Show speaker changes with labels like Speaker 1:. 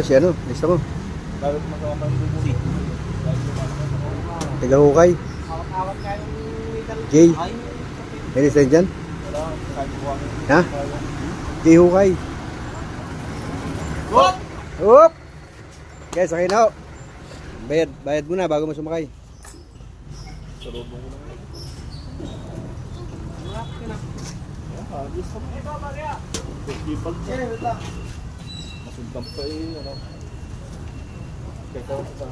Speaker 1: Si ano? Lista mo.
Speaker 2: Lalo magkakama yung lubo.
Speaker 1: Tagahukay.
Speaker 3: Awat-awat nga yung
Speaker 1: Jay. Any sign dyan?
Speaker 2: Wala, kahit buwangin.
Speaker 1: Ha? Jay Hukay.
Speaker 2: Wop!
Speaker 1: Oop! Okay, sakay na ho. Bayad muna bago mo sumakay.
Speaker 2: Sa loob mo lang. Festival siya. Masundang pa eh, ano. Kaya sa